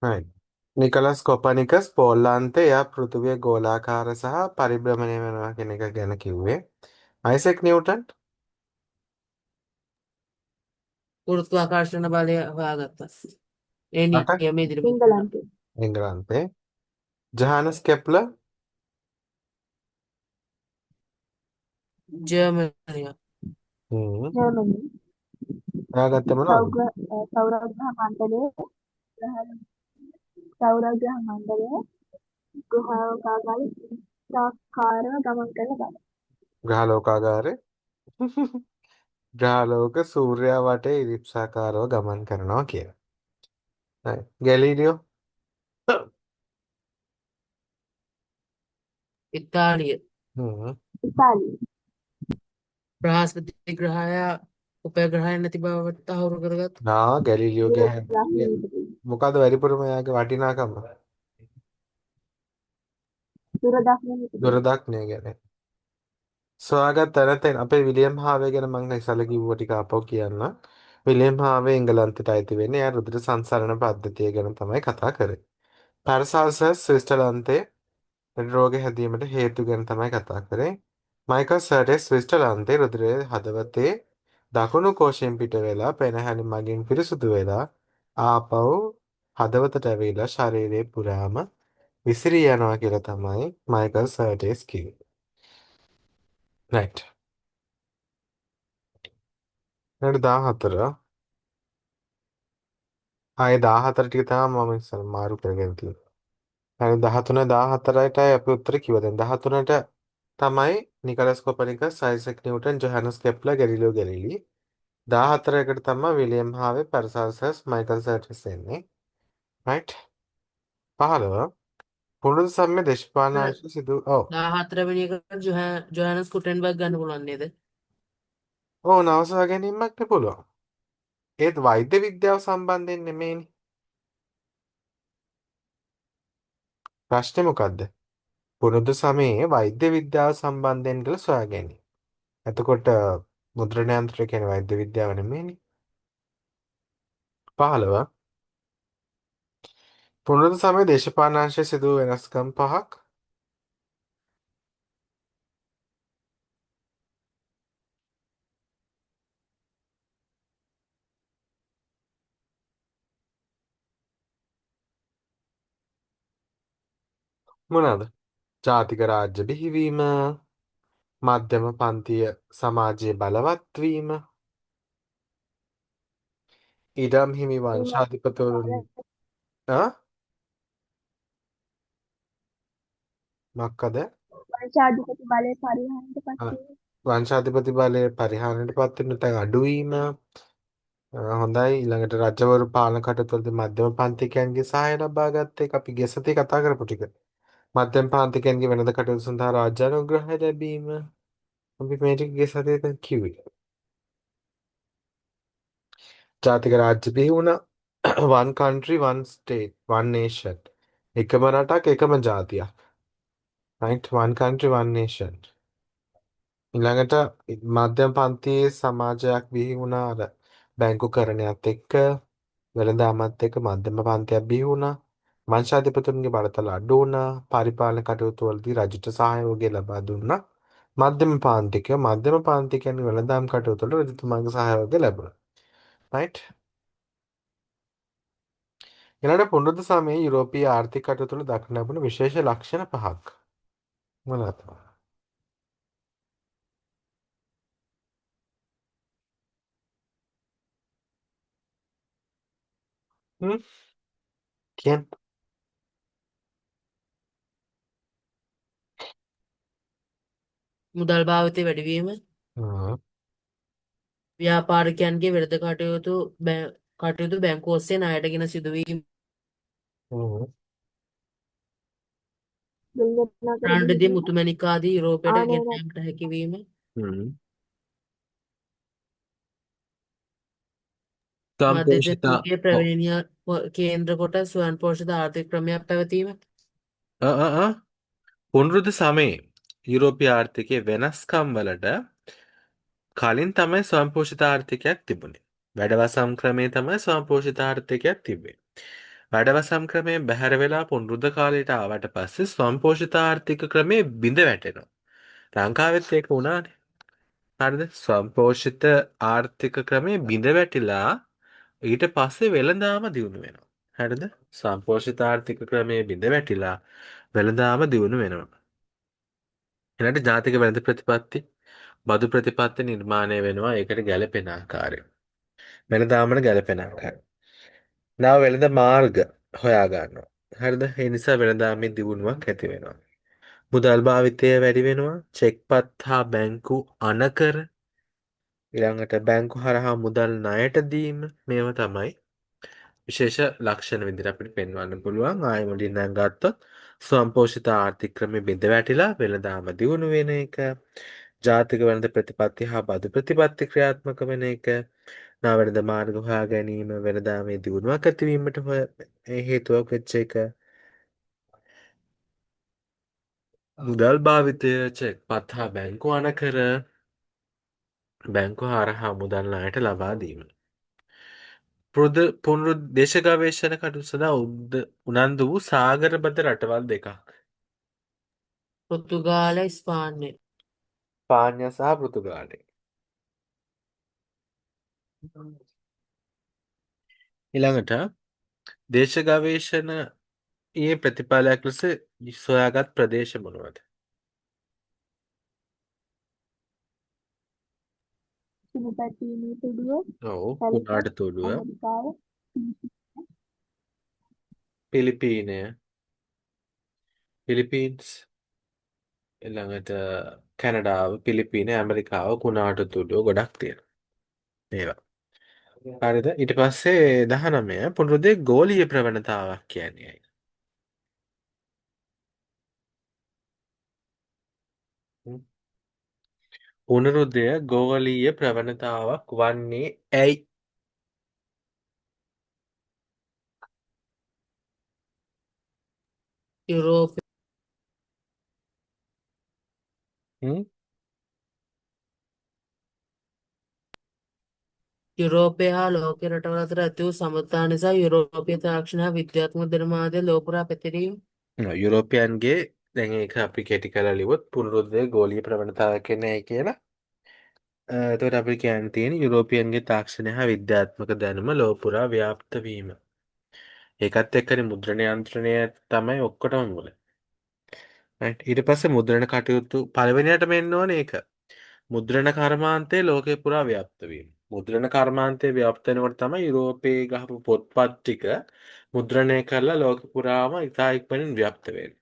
right. නිකලස් කොපනිකස් පෝල්ලාන්තේ එයා පෘථිවිය ගෝලාකාර සහ පරිභ්‍රමණය වෙනවා කියන එක ගැන කිව්වේ. අයිසෙක් නිව්ටන් ගුරුත්වාකර්ෂණ බලය හොයාගත්තා. ඒ රට නියමයේ ඉදිරිපත් කළා. එංගලන්තේ. එංගලන්තේ. ජහනස් කෙප්ලර් ජර්මනිය. ජර්මනි. එයාගත්තේ මොනවද? සෞරග්‍රහ මණ්ඩලයේ සෞරග්‍රහ මණ්ඩලයේ ග්‍රහෝපකාරී ඉරිස්සාකාරව ගමන් කරන බව. ග්‍රහලෝකාගාරේ ග්‍රහලෝක සූර්යයා වටේ ඉරිප්සාකාරව ගමන් කරනවා කියලා. right. ගැලීලියෝ ඉතාලිය. හ්ම්. ඉතාලිය. බ්‍රහස්පති ග්‍රහය උපග්‍රහයක් නැති බවට තහවුරු කරගත්. ගැලීලියෝගේ දුරදක්නය ඉපදී. මොකද්ද වැඩිපුරම එයාගේ වටිනාකම? දුරදක්නය ඉපදී. දුරදක්නය ගැන. සොයාගත් තැනතෙන් අපේ විලියම් හාවේ ගැන මම ඉස්සෙල්ලා කිව්ව ටික ආපහු කියන්න. විලියම් හාවේ එංගලන්තයට අයිති වෙන්නේ. එයා රුධිර සංසරණ පද්ධතිය ගැන තමයි කතා කරේ. පැරසල්සස් ස්විට්සර්ලන්තයේ රෝග හැදීමට හේතු ගැන තමයි කතා කරේ. මයිකල් සර්ටස් ස්විට්සර්ලන්තයේ රුධිරයේ හදවතේ දකුණු කෝෂයෙන් පිට වෙලා පෙනහැලි මගින් පිරිසුදු වෙලා ආපහු හදවතට ඇවිල්ලා ශරීරේ පුරාම විසිරී යනවා කියලා තමයි මයිකල් සර්ටස් කිව්වේ. right. ඊට 14 ආයේ 14 ටික තමයි මම ඉස්සර මාරු කරගෙන තියෙන්නේ. හරි 13 14ටයි අපි උත්තර කිව්වා. දැන් 13ට තමයි නිකලස් කොපර්නිකස්, Isaac Newton, ජොහානස් Kepler, Galileo Galilei. 14කට තමයි විලියම් හාවේ, පැරසල්සස්, මයිකල් සර්ටස් එන්නේ. right. 15 පුනරුත් සම්මේ දේශපාලන අංශ සිදු 14 වෙනි එක ජොහානස් කුටෙන්බර්ග් ගන්න පුළුවන් නේද? නවසවා ගැනීමක් නේ පුළුවන්. ඒත් වෛද්‍ය විද්‍යාව සම්බන්ධයෙන් නෙමෙයිනේ. ප්‍රශ්නේ මොකද්ද? පුරුදු සමයේ වෛද්‍ය විද්‍යාව සම්බන්ධයෙන් කියලා සොයා ගැනීම. එතකොට මුද්‍රණ යන්ත්‍රය කියන්නේ වෛද්‍ය විද්‍යාව නෙමෙයිනේ. 15 පුනරුත් සමයේ දේශපාලන අංශයේ සිදු වූ වෙනස්කම් 5ක්. මොනවාද? ජාතික රාජ්‍ය බිහිවීම, මධ්‍යම පන්තිය සමාජයේ බලවත් වීම, ඉඩම් හිමි වංශාධිපතිවරුන් මොකද? වංශාධිපති බලය පරිහරණයට ආ, පත්වීම. වංශාධිපති බලය පරිහරණයට පත් වෙන තැන් අඩුවීම. හොඳයි. ඊළඟට රජවරු පාලන කටයුතුවලදී මධ්‍යම පන්තිකයන්ගේ සහාය ලබා ගත්ත එක අපි ගෙසතේ කතා කරපු ටික. මධ්‍යම පන්තිකයන්ගේ වෙළඳ කටයුතු සඳහා රාජ්‍ය අනුග්‍රහය ලැබීම. අපි මේ ටික ගෙසතේ දැන් කිව්වේ. ජාතික රාජ්‍ය බිහි වුණා. one country one state one nation. එකම රටක් එකම ජාතියක්. right. one country one nation. ඊළඟට මධ්‍යම පන්තියේ සමාජයක් බිහි වුණා. අර බැංකුකරණයත් එක්ක වෙළඳාමත් එක්ක මධ්‍යම පන්තියක් බිහි වුණා. වංශාධිපතුන්ගේ බලතල අඩු වුණා. පරිපාලන කටයුතු වලදී රජුට සහයෝගය ලබා දුන්නා. මධ්‍යම පාන්තිකයන් වෙළඳාම් කටයුතු වල රජතුමාගේ සහයෝගය ලැබුණා. right. ඊළඟට පුනරුත් සමයේ යුරෝපීය ආර්ථික කටයුතු වල දක්න ලැබුණු විශේෂ ලක්ෂණ 5ක්. මොනවාද? හ්ම් කියන්න. මුදල් භාවිතය වැඩිවීම, හ්ම්. ව්‍යාපාරිකයන්ගේ වෙළඳ කටයුතු බැංකු ඔස්සේ ණයටගෙන සිදුවීම, හ්ම්. දෙල්නගර රන්ඩදී බිහිවීම. මුතුමැණික් ආදී යුරෝපයට ගෙන ආනයන යාමට හැකිවීම, හ්ම්. සම්පෝෂිතා මධ්‍යදීපයේ ප්‍රවේණිය කේන්ද්‍ර කොට ස්වයංපෝෂිත ආර්ථික ක්‍රමයක් පැවතීම, පුනරුත් සමයේ යුරෝපීය ආර්ථිකයේ වෙනස්කම් වලට කලින් තමයි ස්වයංපෝෂිත ආර්ථිකයක් තිබුණේ. වැඩවසම් ක්‍රමේ තමයි ස්වයංපෝෂිත ආර්ථිකයක් තිබ්බේ. වැඩවසම් ක්‍රමයෙන් බැහැර වෙලා පුනරුද්ධ කාලයට ආවට පස්සේ ස්වයංපෝෂිත ආර්ථික ක්‍රමේ බිඳ වැටෙනවා. ලංකාවෙත් ඒක වුණානේ. හරිද? ස්වයංපෝෂිත ආර්ථික ක්‍රමේ බිඳ වැටිලා ඊට පස්සේ වෙළඳාම දියුණු වෙනවා. හරිද? ස්වයංපෝෂිත ආර්ථික ක්‍රමේ බිඳ වැටිලා වෙළඳාම දියුණු වෙනවා. ඊළඟට ජාතික වෙළඳ ප්‍රතිපත්ති, බදු ප්‍රතිපත්ති නිර්මාණය වෙනවා. ඒකට ගැළපෙන ආකාරය. වෙළඳාමට ගැළපෙන ආකාරය. නව වෙළඳ මාර්ග හොයා ගන්නවා. හරිද? ඒ නිසා වෙළඳාමේ දියුණුවක් ඇති වෙනවා. මුදල් භාවිතය වැඩි වෙනවා. චෙක්පත් හා බැංකු අනකර ඊළඟට බැංකු හරහා මුදල් ණයට දීම මේවා තමයි විශේෂ ලක්ෂණ විදිහට අපිට පෙන්වන්න පුළුවන්. ආයෙ මුලින් නම් ගත්තොත් ස්වයංපෝෂිත ආර්ථික ක්‍රමෙ බිඳ වැටිලා වෙළඳාම දියුණු වෙන එක, ජාතික වෙළඳ ප්‍රතිපත්ති හා බදු ප්‍රතිපත්ති ක්‍රියාත්මක වෙන එක, නාවැළඳ මාර්ග හොයා ගැනීම වෙළඳාමේ දියුණුවක් ඇතිවීමට හේතුවක් වෙච්ච එක, මුදල් භාවිතය, චෙක්පත් හා බැංකු අනකර, බැංකු හරහා මුදල් ණයට ලබා දීම. පුනරුත් දේශ ගවේෂණ කටයුතු සඳහා උනන්දු වූ සාගරබද රටවල් දෙකක්. පෘතුගාල ස්පාන්‍ය. ස්පාඤ්ඤ සහ පෘතුගාලය. ඊළඟට දේශ ගවේෂණයේ ප්‍රතිඵලයක් ලෙස සොයාගත් ප්‍රදේශ මොනවද? සුබපැතීමේ තුඩුව, ඔව්, සැලසත්, කුණාටු තුඩුව, ඇමරිකාව, පිලිපීනය, පිලිපීන්ස්, ඊළඟට කැනඩාව, පිලිපීන, ඇමරිකාව, කුණාටු තුඩුව ගොඩක් තියෙනවා. මේවා. හරිද? ඊට පස්සේ 19 පුනරුදේ ගෝලීය ප්‍රවණතාවක් කියන්නේ ඇයි? හ්ම්. පුනරුදය ගෝලීය ප්‍රවණතාවක් වන්නේ ඇයි? යුරෝප හ්ම්? යුරෝපය හා ලෝක රටවල් අතර ඇති වූ සබඳතා නිසා යුරෝපීය තාක්ෂණ හා විද්‍යාත්මක දෙනමාදය ලෝපුරා පැතිරීම. යුරෝපයන්ගේ දැන් ඒක අපි කෙටි කරලා ලිව්වොත් පුනරුදය ගෝලීය ප්‍රවණතාවක් කියන්නේ ඇයි කියලා. එතකොට අපිට කියන්න තියෙන්නේ යුරෝපියන්ගේ තාක්ෂණය හා විද්‍යාත්මක දැනුම ලෝපුරා ව්‍යාප්ත වීම. ඒකත් එක්කනේ මුද්‍රණ යන්ත්‍රණය තමයි ඔක්කොටම මුල. right? ඊට පස්සේ මුද්‍රණ කටයුතු පළවෙනියටම එන්න ඕනේ ඒක. මුද්‍රණ කර්මාන්තය ලෝකේ පුරා ව්‍යාප්ත වීම. මුද්‍රණ කර්මාන්තය ව්‍යාප්ත වෙනකොට තමයි යුරෝපයේ ගහපු පොත්පත් ටික මුද්‍රණය කරලා ලෝක පුරාම ඉතා ඉක්මනින් ව්‍යාප්ත වෙන්නේ.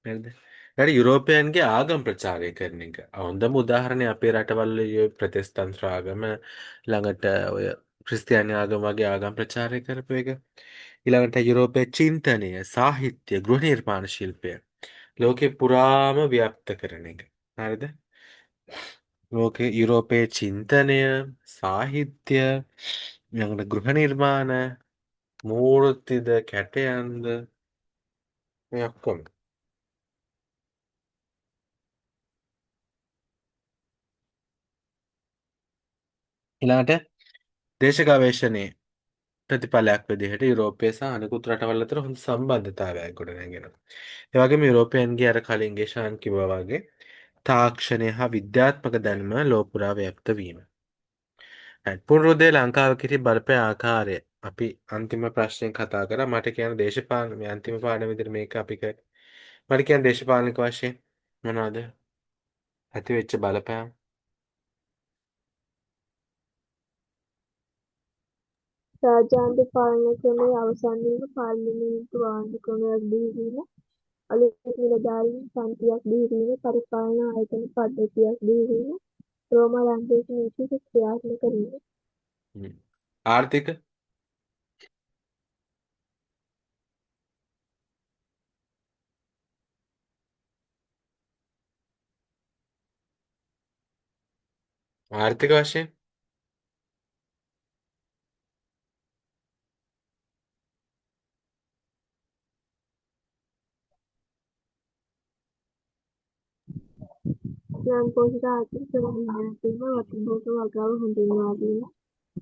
හරිද? ඊට යුරෝපයන්ගේ ආගම් ප්‍රචාරය කරන එක. හොඳම උදාහරණය අපේ රටවල් වල ප්‍රොටෙස්ටන්ට් ආගම ළඟට ඔය ක්‍රිස්තියානි ආගම වගේ ආගම් ප්‍රචාරය කරපු එක. ඊළඟට යුරෝපයේ චින්තනය, සාහිත්‍ය, ගෘහ නිර්මාණ ශිල්පය ලෝකේ පුරාම ව්‍යාප්ත කරන එක. හරිද? ලෝකේ යුරෝපයේ චින්තනය, සාහිත්‍ය, ඊළඟට ගෘහ නිර්මාණ, මූර්තිද, කැටයම්ද මේ ඔක්කොම. ඊළඟට දේශ ගවේෂණයේ ප්‍රතිඵලයක් විදිහට යුරෝපය සහ අනෙකුත් රටවල් අතර හොඳ සම්බන්ධතාවයක් ගොඩනැගෙනවා. ඒ වගේම යුරෝපයන්ගේ අර කලින් ගේෂාන් කිව්වා වගේ තාක්ෂණය හා විද්‍යාත්මක දැනුම ලෝපුරා ව්‍යාප්ත වීම. පුනරුදේ ලංකාව කෙරෙහි බලපෑ ආකාරය අපි අන්තිම ප්‍රශ්නයෙන් කතා කරා. මට කියන දේශපාලන මේ අන්තිම පාඩම විදිහට මේක අපි කරේ. මට කියන දේශපාලනික වශයෙන් මොනවද ඇති වෙච්ච බලපෑම්? රාජ්‍යාන්තර පාලන ක්‍රමයේ අවසන් වීම, පාර්ලිමේන්තු ආණ්ඩු ක්‍රමයක් බිහිවීම, අලුත් නිලධාරීන් පන්තියක් බිහිවීම, පරිපාලන ආයතන පද්ධතියක් බිහිවීම, රෝමා ලන්දේසි නීතිය ක්‍රියාත්මක වීම. හ්ම්. ආර්ථික ආර්ථික වශයෙන් ස්වයංපෝෂිත ආර්ථික ක්‍රම දියුණු වීම, වතුභෝග වගාව හඳුන්වා දීම,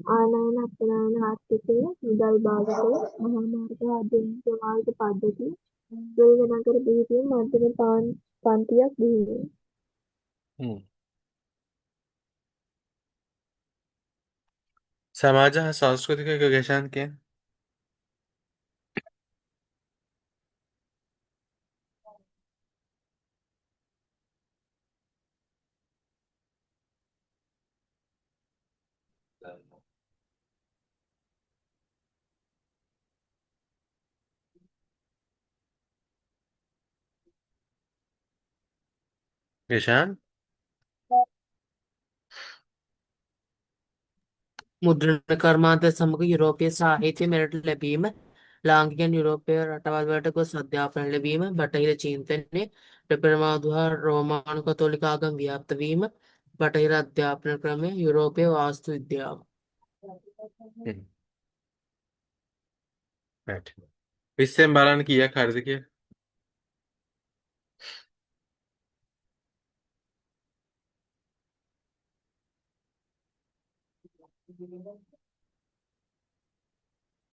ආනයන අපනයන ආර්ථිකය, මුදල් භාවිතය, මහා මාර්ග ආධුනික මාර්ග පද්ධතිය, වේග නගර බිහිවීම, මධ්‍යම පන්තියක් බිහිවීම. हम्म. समाज हा सांस्कृतिक गवेषण के गवेषण මුද්‍රණ කර්මාන්තය සමග යුරෝපීය සාහිත්‍ය මෙරට ලැබීම, ලාංකිකයන් යුරෝපීය රටවල් වලට ගොස් අධ්‍යාපනය ලැබීම, බටහිර චින්තනයේ ප්‍රප්‍රමාද හා රෝමානු කතෝලික ආගම් ව්‍යාප්ත වීම, බටහිර අධ්‍යාපන ක්‍රමය, යුරෝපීය වාස්තු විද්‍යාව. हम्म. right. विस्सेम बालान किया खर्च किया